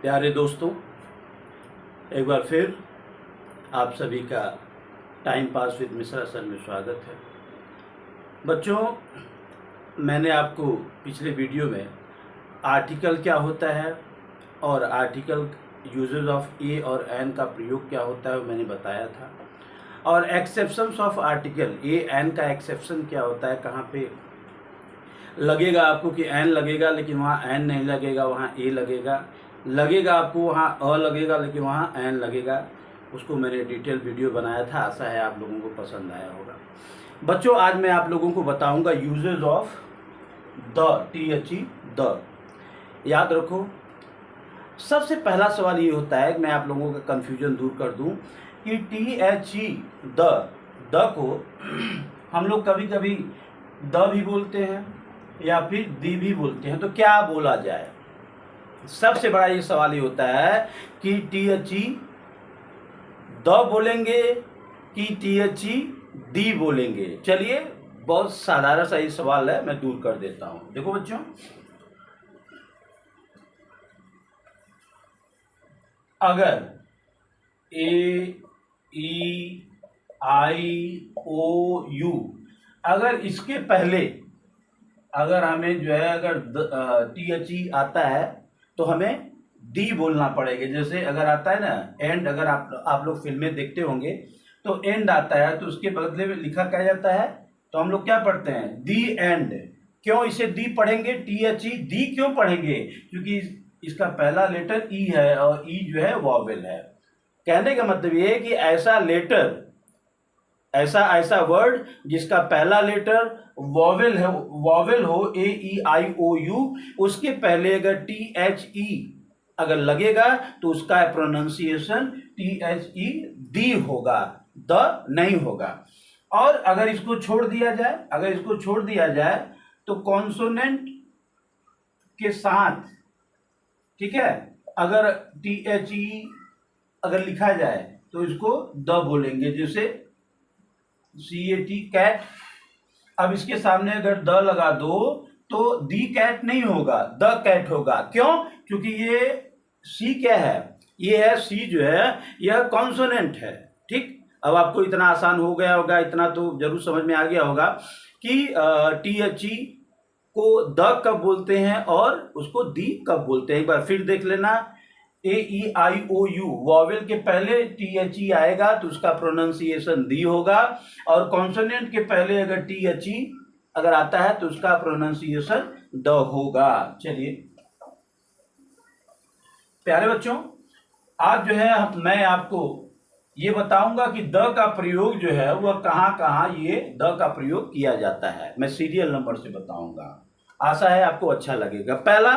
प्यारे दोस्तों, एक बार फिर आप सभी का time pass with Mishra sir में स्वागत है। बच्चों, मैंने आपको पिछले वीडियो में आर्टिकल क्या होता है और आर्टिकल यूजेस ऑफ ए और एन का प्रयोग क्या होता है वो मैंने बताया था, और exceptions of article a an का एक्सेप्शन क्या होता है, कहाँ पे लगेगा आपको कि एन लगेगा लेकिन वहाँ एन नहीं लगेगा, वहाँ ए लगेगा आपको वहाँ अ लगेगा लेकिन वहाँ एन लगेगा। उसको मैंने डिटेल वीडियो बनाया था, आशा है आप लोगों को पसंद आया होगा। बच्चों, आज मैं आप लोगों को बताऊंगा usages of the, THE the. याद रखो, सबसे पहला सवाल ये होता है, मैं आप लोगों का कन्फ्यूजन दूर कर दूं कि THE द को हम लोग कभी कभी द भी बोलते हैं या फिर दी भी बोलते हैं, तो क्या बोला जाए। सबसे बड़ा ये सवाल ये होता है कि THE द बोलेंगे कि THE दी बोलेंगे। चलिए, बहुत साधारण सा ये सवाल है, मैं दूर कर देता हूं। देखो बच्चों, अगर AEIOU अगर इसके पहले अगर हमें जो है अगर THE आता है तो हमें दी बोलना पड़ेगा। जैसे अगर आता है ना एंड, अगर आप लोग फिल्में देखते होंगे तो एंड आता है तो उसके बदले में लिखा क्या जाता है, तो हम लोग क्या पढ़ते हैं, दी एंड। क्यों इसे दी पढ़ेंगे, THE दी क्यों पढ़ेंगे, क्योंकि इसका पहला लेटर ई है और ई जो है वॉवेल है। कहने का मतलब ये है कि ऐसा लेटर, ऐसा वर्ड जिसका पहला लेटर वॉवेल हो AEIOU, उसके पहले अगर THE अगर लगेगा तो उसका प्रोनाउंसिएशन THE दी होगा, द नहीं होगा। और अगर इसको छोड़ दिया जाए तो कॉन्सोनेंट के साथ, ठीक है, अगर THE अगर लिखा जाए तो इसको द बोलेंगे, जैसे CAT कैट। अब इसके सामने अगर द लगा दो तो दी कैट नहीं होगा, द कैट होगा। क्यों, क्योंकि ये सी क्या है, ये है सी जो है यह कॉन्सोनेंट है। ठीक, अब आपको इतना आसान हो गया होगा, इतना तो जरूर समझ में आ गया होगा कि THE को द कब बोलते हैं और उसको दी कब बोलते हैं। एक बार फिर देख लेना, AEIOU वॉवेल के पहले THE आएगा तो उसका प्रोनाउंसिएशन दी होगा, और कॉन्सोनेंट के पहले अगर THE अगर आता है तो उसका प्रोनाउंसिएशन द होगा। चलिए प्यारे बच्चों, आज जो है मैं आपको ये बताऊंगा कि द का प्रयोग जो है वह कहाँ ये द का प्रयोग किया जाता है। मैं सीरियल नंबर से बताऊंगा, आशा है आपको अच्छा लगेगा। पहला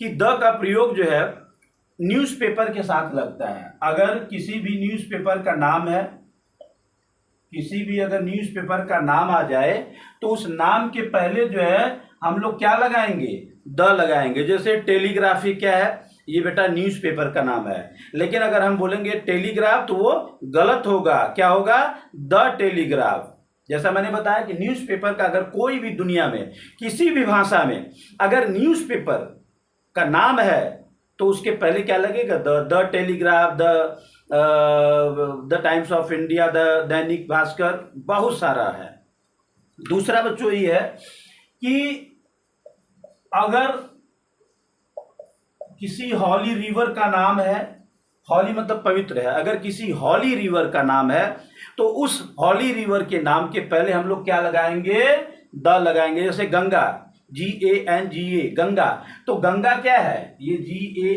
कि द का प्रयोग जो है न्यूज़पेपर के साथ लगता है। अगर किसी भी न्यूज़पेपर का नाम है, किसी भी अगर न्यूज़पेपर का नाम आ जाए तो उस नाम के पहले जो है हम लोग क्या लगाएंगे, द लगाएंगे। जैसे टेलीग्राफी क्या है, ये बेटा न्यूज़पेपर का नाम है, लेकिन अगर हम बोलेंगे टेलीग्राफ तो वो गलत होगा। क्या होगा, द टेलीग्राफ। जैसा मैंने बताया कि न्यूज़पेपर का अगर कोई भी दुनिया में किसी भी भाषा में अगर न्यूज़पेपर का नाम है तो उसके पहले क्या लगेगा, the telegraph, the times of India, the Dainik Bhaskar, बहुत सारा है। दूसरा बच्चों ये है कि अगर किसी हॉली रिवर का नाम है, हॉली मतलब पवित्र है, अगर किसी हॉली रिवर का नाम है तो उस हॉली रिवर के नाम के पहले हम लोग क्या लगाएंगे, द लगाएंगे। जैसे गंगा, GANGA गंगा, तो गंगा क्या है, ये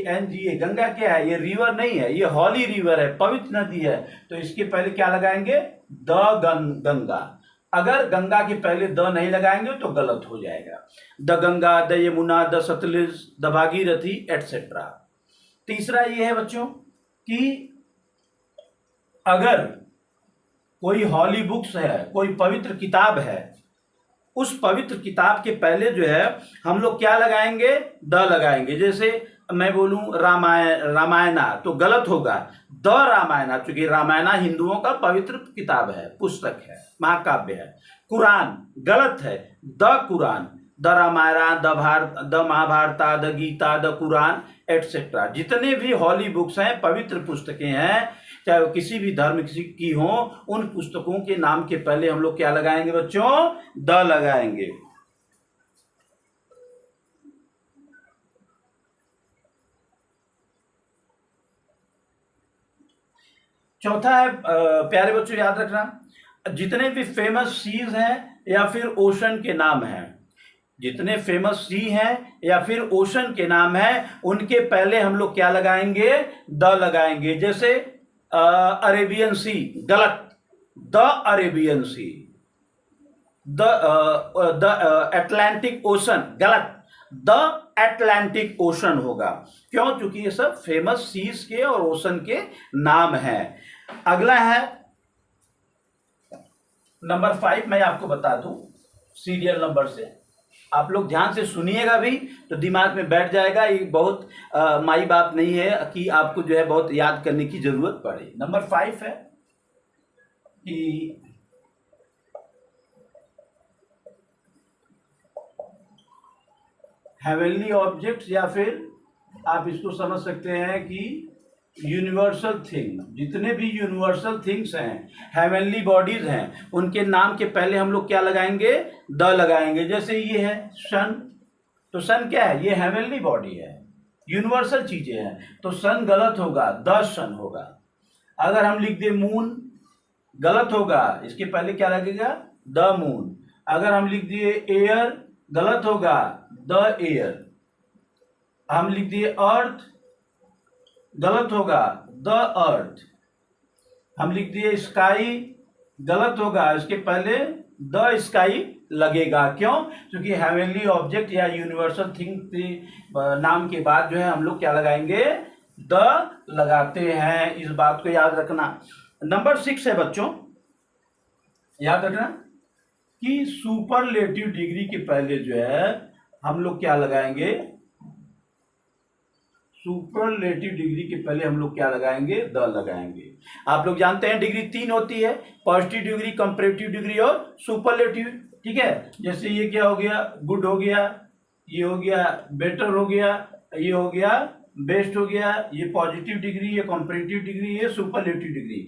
GANGA गंगा क्या है, ये रिवर नहीं है, ये हॉली रिवर है, पवित्र नदी है, तो इसके पहले क्या लगाएंगे, द गंगा। अगर गंगा के पहले द नहीं लगाएंगे तो गलत हो जाएगा। The Ganga, the Yamuna, the Sutlej, the Bhagirathi etcetera. तीसरा ये है बच्चों कि अगर कोई हॉली बुक्स है, कोई पवित्र किताब है, उस पवित्र किताब के पहले जो है हम लोग क्या लगाएंगे, द लगाएंगे। जैसे मैं बोलूं रामायणा तो गलत होगा, द रामायणा, क्योंकि रामायणा हिंदुओं का पवित्र किताब है, पुस्तक है, महाकाव्य है। कुरान गलत है, the Quran, the Ramayana, the Mahabharata, the Gita, the Quran, etcetera. जितने भी हॉली बुक्स हैं, पवित्र पुस्तकें हैं, चाहे वो किसी भी धर्म की हो, उन पुस्तकों के नाम के पहले हम लोग क्या लगाएंगे बच्चों? द लगाएंगे। चौथा है प्यारे बच्चों याद रखना, जितने भी फेमस सीज हैं या फिर ओशन के नाम हैं, जितने फेमस सी हैं या फिर ओशन के नाम हैं, उनके पहले हम लोग क्या लगाएंगे? द लगाएंगे। जैसे अरेबियन सी, गलत, the Arabian sea. The Atlantic ocean, गलत, द अटलांटिक ओशन होगा। क्यों? क्योंकि ये सब फेमस सीज के और ओशन के नाम हैं। अगला है नंबर 5, मैं आपको बता दूं सीरियल नंबर से, आप लोग ध्यान से सुनिएगा भी तो दिमाग में बैठ जाएगा। ये बहुत माई बात नहीं है कि आपको जो है बहुत याद करने की जरूरत पड़े। नंबर 5 है कि हेवनली ऑब्जेक्ट्स, या फिर आप इसको समझ सकते हैं कि यूनिवर्सल थिंग। जितने भी यूनिवर्सल थिंग्स हैं, हेवनली बॉडीज हैं, उनके नाम के पहले हम लोग क्या लगाएंगे? द लगाएंगे। जैसे ये है सन, तो सन क्या है? ये हेवनली बॉडी है, यूनिवर्सल चीजें हैं, तो सन गलत होगा, द सन होगा। अगर हम लिख दे मून, गलत होगा, इसके पहले क्या लगेगा? The moon. अगर हम लिख दिए एयर, गलत होगा, द एयर। हम लिख दिए अर्थ, गलत होगा, द अर्थ। हम लिख दिए स्काई, गलत होगा, इसके पहले द स्काई लगेगा। क्यों? क्योंकि हेवनली ऑब्जेक्ट या यूनिवर्सल थिंग के नाम के बाद जो है हम लोग क्या लगाएंगे? द लगाते हैं। इस बात को याद रखना। नंबर 6 है बच्चों, याद रखना कि सुपरलेटिव डिग्री के पहले जो है हम लोग क्या लगाएंगे? सुपरलेटिव डिग्री के पहले हम लोग क्या लगाएंगे? द लगाएंगे। आप लोग जानते हैं डिग्री 3 होती है, पॉजिटिव डिग्री, कंपैरेटिव डिग्री और सुपरलेटिव। ठीक है, जैसे ये क्या हो गया? गुड हो गया, ये हो गया बेटर हो गया, ये हो गया बेस्ट हो गया, ये पॉजिटिव डिग्री, ये कंपैरेटिव डिग्री, ये सुपरलेटिव डिग्री।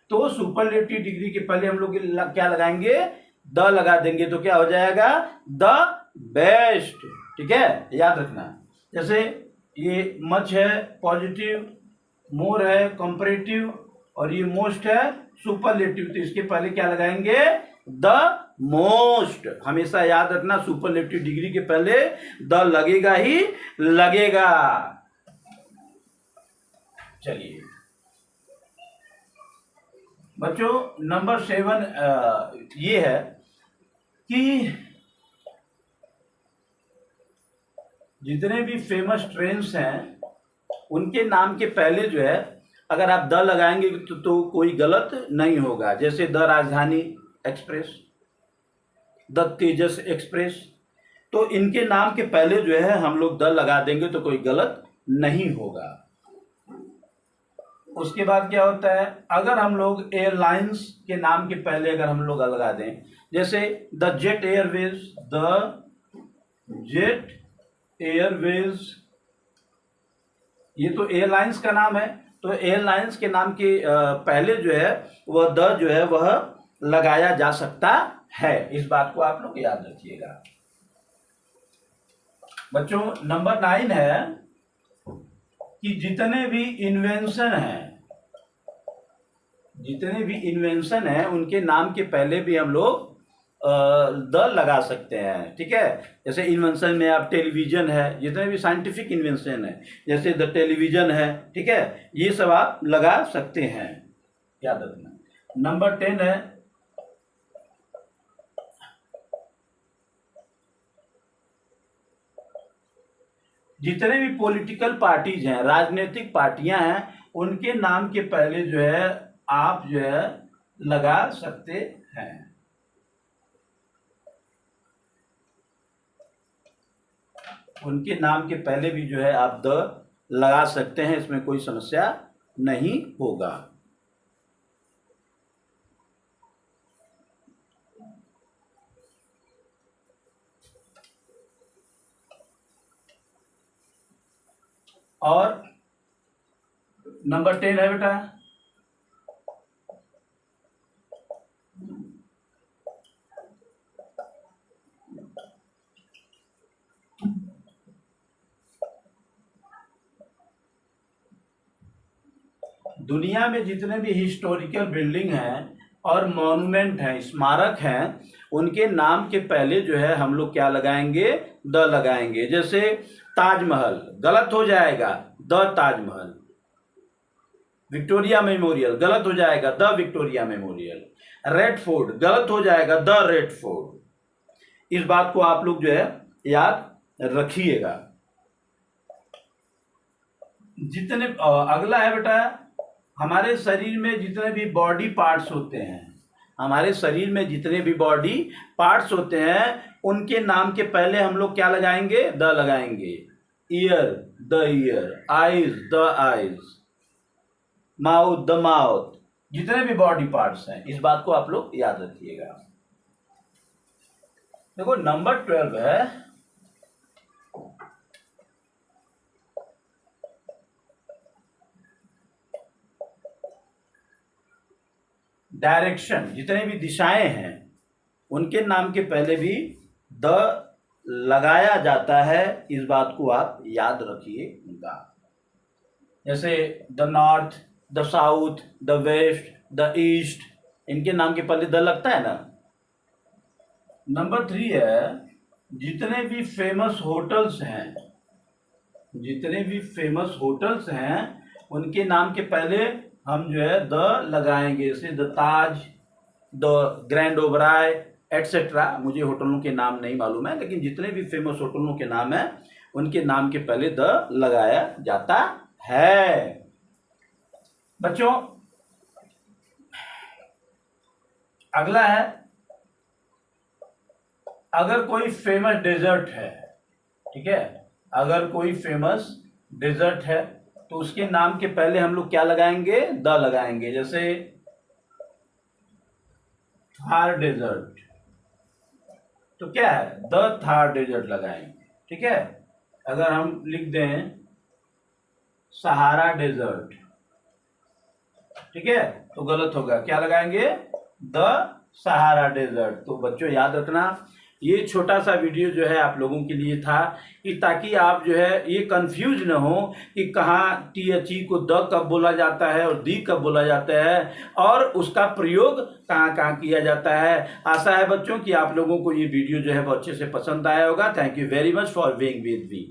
तो सुपरलेटिव डिग्री के पहले हम लोग क्या लगाएंगे? द लगा देंगे, तो क्या हो जाएगा? The best. ठीक है, याद रखना। जैसे ये मच है पॉजिटिव, मोर है कंपैरेटिव, और ये मोस्ट है सुपरलेटिव, तो इसके पहले क्या लगाएंगे? The most. हमेशा याद रखना, सुपरलेटिव डिग्री के पहले द लगेगा ही लगेगा। चलिए बच्चों, नंबर 7 ये है कि जितने भी फेमस ट्रेन्स हैं, उनके नाम के पहले जो है अगर आप द लगाएंगे तो कोई गलत नहीं होगा। जैसे द राजधानी एक्सप्रेस, द तेजस एक्सप्रेस, तो इनके नाम के पहले जो है हम लोग द लगा देंगे तो कोई गलत नहीं होगा। उसके बाद क्या होता है? अगर हम लोग एयरलाइंस के नाम के पहले अगर हम लोग लगा दें, जैसे the jet Airways, the jet Airways, ये तो एयरलाइंस का नाम है, तो एयरलाइंस के नाम के पहले जो है वह द जो है वह लगाया जा सकता है। इस बात को आप लोग याद रखिएगा। बच्चों नंबर 9 है कि जितने भी इन्वेंशन हैं उनके नाम के पहले भी हम लोग द लगा सकते हैं। ठीक है, जैसे इन्वेंशन में आप टेलीविजन है, जितने भी साइंटिफिक इन्वेंशन है, जैसे द टेलीविजन है, ठीक है, ये सब आप लगा सकते हैं, याद रखना। नंबर 10 है जितने भी पॉलिटिकल पार्टीज हैं, राजनीतिक पार्टियां हैं, उनके नाम के पहले जो है आप जो है लगा सकते हैं। उनके नाम के पहले भी जो है आप द लगा सकते हैं, इसमें कोई समस्या नहीं होगा। और नंबर 10 है बेटा दुनिया में जितने भी हिस्टोरिकल बिल्डिंग हैं और मॉन्यूमेंट हैं, स्मारक हैं, उनके नाम के पहले जो है हम लोग क्या लगाएंगे, द लगाएंगे। जैसे ताजमहल गलत हो जाएगा, द ताजमहल। विक्टोरिया मेमोरियल गलत हो जाएगा, the Victoria memorial. Red fort गलत हो जाएगा, द रेड फोर्ट। इस बात को आप लोग जो है याद रखिएगा। जितने अगला है बेटा, हमारे शरीर में जितने भी बॉडी पार्ट्स होते हैं, हमारे शरीर में जितने भी बॉडी पार्ट्स होते हैं, उनके नाम के पहले हम लोग क्या लगाएंगे, द लगाएंगे। Year, the year. Eyes, the eyes. Mouth, the mouth. जितने भी बॉडी पार्ट्स हैं, इस बात को आप लोग याद रखिएगा। देखो नंबर 12 है डायरेक्शन। जितने भी दिशाएं हैं उनके नाम के पहले भी द लगाया जाता है, इस बात को आप याद रखिएगा। जैसे the north, the south, the west, the east, इनके नाम के पहले द लगता है ना। नंबर 3 है जितने भी फेमस होटल्स हैं, जितने भी फेमस होटल्स हैं उनके नाम के पहले हम जो है द लगाएंगे। जैसे the Taj, the grand Oberoi etcetera. मुझे होटलों के नाम नहीं मालूम है, लेकिन जितने भी फेमस होटलों के नाम हैं उनके नाम के पहले द लगाया जाता है। बच्चों अगला है, अगर कोई फेमस डेजर्ट है, ठीक है, अगर कोई फेमस डेजर्ट है तो उसके नाम के पहले हम लोग क्या लगाएंगे, द लगाएंगे। जैसे थार डेजर्ट, तो क्या है, द थार डेजर्ट लगाएंगे, ठीक है। अगर हम लिख दें सहारा डेजर्ट, ठीक है, तो गलत होगा, क्या लगाएंगे, द सहारा डेजर्ट। तो बच्चों याद रखना, ये छोटा सा वीडियो जो है आप लोगों के लिए था कि ताकि आप जो है ये कंफ्यूज न हो कि कहाँ THE को द कब बोला जाता है और दी कब बोला जाता है और उसका प्रयोग कहाँ कहाँ किया जाता है। आशा है बच्चों कि आप लोगों को ये वीडियो जो है बहुत अच्छे से पसंद आया होगा। Thank you very much for being with me.